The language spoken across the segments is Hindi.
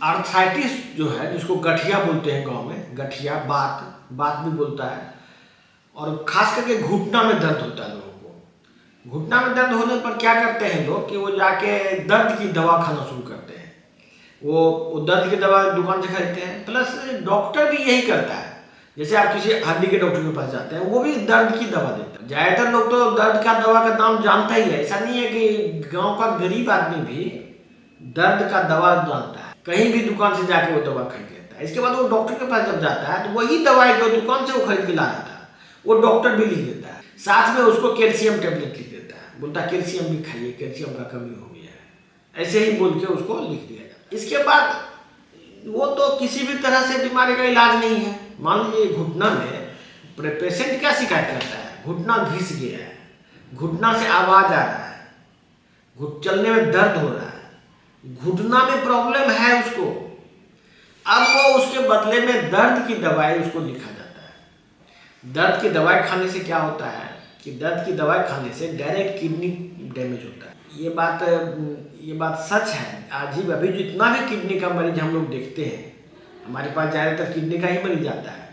आर्थराइटिस जो है, जिसको गठिया बोलते हैं गांव में, गठिया, बात भी बोलता है, और खास करके घुटना में दर्द होता है लोगों को। घुटना में दर्द होने पर क्या करते हैं लोग कि वो जाके दर्द की दवा खाना शुरू करते हैं। वो दर्द की दवा दुकान से खरीदते हैं, प्लस डॉक्टर भी यही करता है। जैसे आप किसी हड्डी के डॉक्टर के पास जाते हैं, वो भी दर्द की दवा देता है। ज़्यादातर लोग तो दर्द का दवा का नाम जानता ही है। ऐसा नहीं है कि गाँव का गरीब आदमी भी दर्द का दवा जानता है, कहीं भी दुकान से जाके वो दवा खरीद लेता है। इसके बाद वो डॉक्टर के पास जब जाता है तो वही दवाई जो दुकान से वो खरीद के लाया था वो डॉक्टर भी लिख देता है, साथ में उसको कैल्शियम टेबलेट लिख देता है, बोलता है कैल्शियम भी खाइए, कैल्शियम का कमी हो गया है, ऐसे ही बोल के उसको लिख दिया जाता है। इसके बाद वो तो किसी भी तरह से बीमारी का इलाज नहीं है। मान लीजिए घुटना में पेशेंट क्या शिकायत करता है, घुटना घिस गया है, घुटना से आवाज आ रहा है, चलने में दर्द हो रहा है, घुटना में प्रॉब्लम है उसको। अब वो उसके बदले में दर्द की दवाई उसको लिखा जाता है। दर्द की दवाई खाने से क्या होता है कि दर्द की दवाई खाने से डायरेक्ट किडनी डैमेज होता है। ये बात सच है। अभी जितना भी किडनी का मरीज हम लोग देखते हैं, हमारे पास ज़्यादातर किडनी का ही मरीज आता है,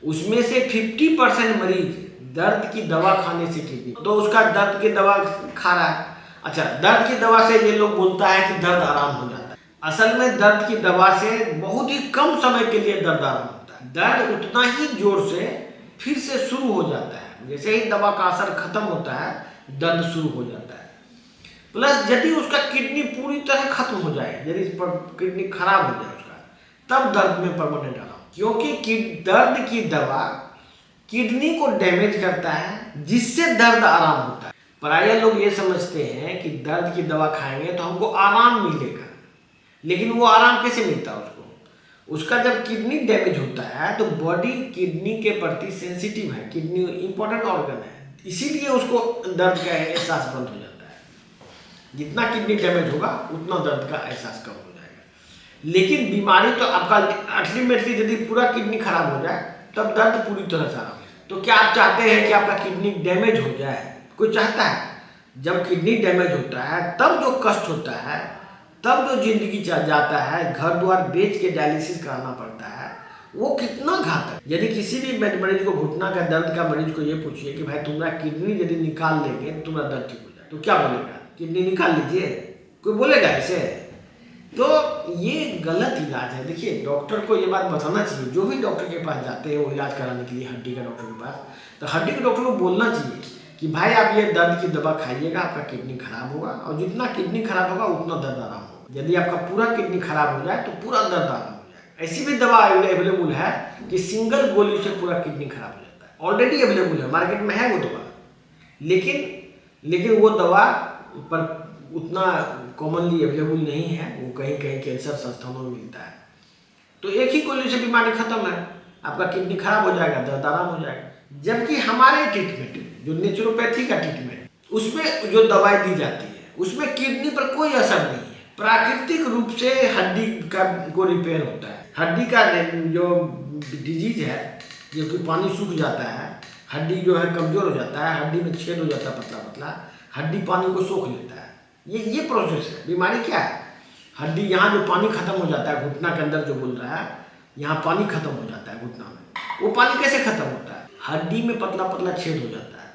उसमें से 50% मरीज दर्द की दवा खाने से किडनी, तो उसका दर्द की दवा खा रहा है। अच्छा, दर्द की दवा से ये लोग बोलता है कि दर्द आराम हो जाता है। असल में दर्द की दवा से बहुत ही कम समय के लिए दर्द आराम होता है। दर्द उतना ही जोर से फिर से शुरू हो जाता है। जैसे ही दवा का असर खत्म होता है, दर्द शुरू हो जाता है। प्लस यदि उसका किडनी पूरी तरह खत्म हो जाए, यदि किडनी खराब हो जाए उसका, तब दर्द में परमानेंट आराम। क्योंकि दर्द की दवा किडनी को डैमेज करता है, जिससे दर्द आराम होता है। प्रायः लोग ये समझते हैं कि दर्द की दवा खाएंगे तो हमको आराम मिलेगा, लेकिन वो आराम कैसे मिलता है उसका जब किडनी डैमेज होता है तो बॉडी किडनी के प्रति सेंसिटिव है। किडनी इंपॉर्टेंट ऑर्गन है, इसीलिए उसको दर्द का एहसास बंद हो जाता है। जितना किडनी डैमेज होगा उतना दर्द का एहसास कम हो जाएगा। लेकिन बीमारी तो आपका अल्टीमेटली यदि पूरा किडनी खराब हो जाए तब दर्द पूरी तरह से आराम। तो क्या आप चाहते हैं कि आपका किडनी डैमेज हो जाए? कोई चाहता है? जब किडनी डैमेज होता है तब जो कष्ट होता है, तब जो जिंदगी जाता है, घर द्वार बेच के डायलिसिस कराना पड़ता है, वो कितना घातक। यदि किसी भी मरीज को, घुटना का दर्द का मरीज को ये पूछिए कि भाई तुम्हारा किडनी यदि निकाल लेंगे तो तुम्हारा दर्द ठीक हो जाए, तो क्या बोलेगा? किडनी निकाल लीजिए, कोई बोलेगा ऐसे? तो ये गलत इलाज है। देखिए, डॉक्टर को ये बात बताना चाहिए, जो भी डॉक्टर के पास जाते हैं वो इलाज कराने के लिए, हड्डी का डॉक्टर के पास, तो हड्डी के डॉक्टर को बोलना चाहिए कि भाई आप ये दर्द की दवा खाइएगा, आपका किडनी खराब होगा, और जितना किडनी खराब होगा उतना दर्द आराम होगा। यदि आपका पूरा किडनी खराब हो जाए तो पूरा दर्द आराम हो जाए। ऐसी भी दवा अवेलेबल है कि सिंगल गोली से पूरा किडनी खराब हो जाता है। ऑलरेडी अवेलेबल है, मार्केट में है वो दवा, लेकिन वो दवा पर उतना कॉमनली अवेलेबल नहीं है। वो कहीं कहीं कैंसर संस्थानों में मिलता है। तो एक ही गोली से बीमारी खत्म है, आपका किडनी खराब हो जाएगा, दर्द आराम हो जाएगा। जबकि हमारे ट्रीटमेंट जो नेचुरोपैथी का ट्रीटमेंट, उसमें जो दवाई दी जाती है उसमें किडनी पर कोई असर नहीं है। प्राकृतिक रूप से हड्डी का को रिपेयर होता है। हड्डी का जो डिजीज है, जो कि पानी सूख जाता है, हड्डी जो है कमजोर हो जाता है, हड्डी में छेद हो जाता है पतला पतला, हड्डी पानी को सोख लेता है। ये प्रोसेस है। बीमारी क्या है? हड्डी, यहाँ जो पानी खत्म हो जाता है, घुटना के अंदर जो बोल रहा है, यहाँ पानी खत्म हो जाता है घुटना में। वो पानी कैसे खत्म होता है? हड्डी में पतला पतला छेद हो जाता है,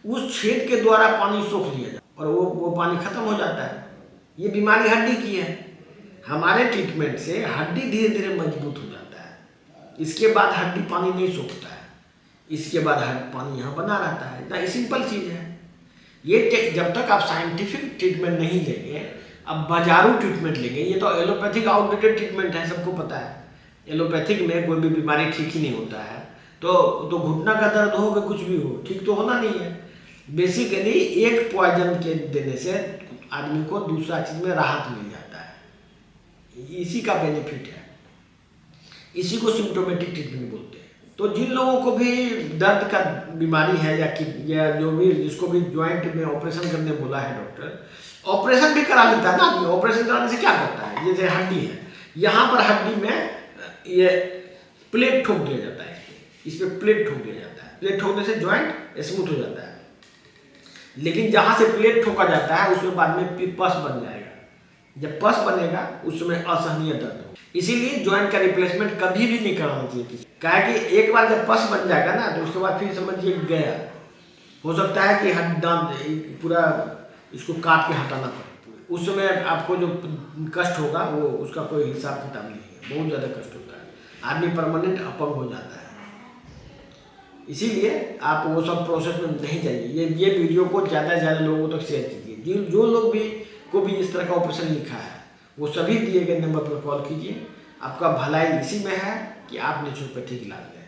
उस छेद के द्वारा पानी सोख लिया जाता है और वो पानी खत्म हो जाता है। ये बीमारी हड्डी की है। हमारे ट्रीटमेंट से हड्डी धीरे धीरे मजबूत हो जाता है। इसके बाद हड्डी पानी नहीं सोखता है, इसके बाद पानी यहाँ बना रहता है। इतना सिंपल चीज़ है ये। जब तक आप साइंटिफिक ट्रीटमेंट नहीं लेंगे, अब बाजारू ट्रीटमेंट लेंगे, ये तो एलोपैथिक आउटडेटेड ट्रीटमेंट है, सबको पता है। एलोपैथिक में कोई भी बीमारी ठीक ही नहीं होता है। तो घुटना का दर्द हो कि कुछ भी हो, ठीक तो होना नहीं है। बेसिकली एक पॉइजन के देने से आदमी को दूसरा चीज में राहत मिल जाता है, इसी का बेनिफिट है। इसी को सिम्टोमेटिक ट्रीटमेंट बोलते हैं। तो जिन लोगों को भी दर्द का बीमारी है या जो भी, जिसको भी ज्वाइंट में ऑपरेशन करने बोला है डॉक्टर, ऑपरेशन भी करा लेता है ना आदमी। ऑपरेशन कराने से क्या करता है? जैसे हड्डी है, यहाँ पर हड्डी में ये प्लेट ठोक दिया जाता है, इस पर प्लेट ठोक दिया जाता है। प्लेट ठोकने से ज्वाइंट स्मूथ हो जाता है। लेकिन जहाँ से प्लेट ठोका जाता है उसमें बाद में पस बन जाएगा, जब पस बनेगा उस समय असहनीय दर्द हो। इसीलिए जॉइंट का रिप्लेसमेंट कभी भी नहीं कराना चाहिए किसी। क्या है कि एक बार जब पस बन जाएगा ना तो उसके बाद फिर समझिए गया, हो सकता है कि पूरा इसको काट के हटाना पड़े। उस समय आपको जो कष्ट होगा वो उसका कोई हिसाब किताब नहीं है, बहुत ज़्यादा कष्ट होता है, आदमी परमानेंट अपंग हो जाता है। इसीलिए आप वो सब प्रोसेस में नहीं जाइए। ये वीडियो को ज़्यादा से ज़्यादा लोगों तक शेयर कीजिए। जो लोग भी को भी इस तरह का ऑपरेशन लिखा है वो सभी दिए गए नंबर पर कॉल कीजिए। आपका भलाई इसी में है कि आप नेचुरोपैथिक इलाज लें।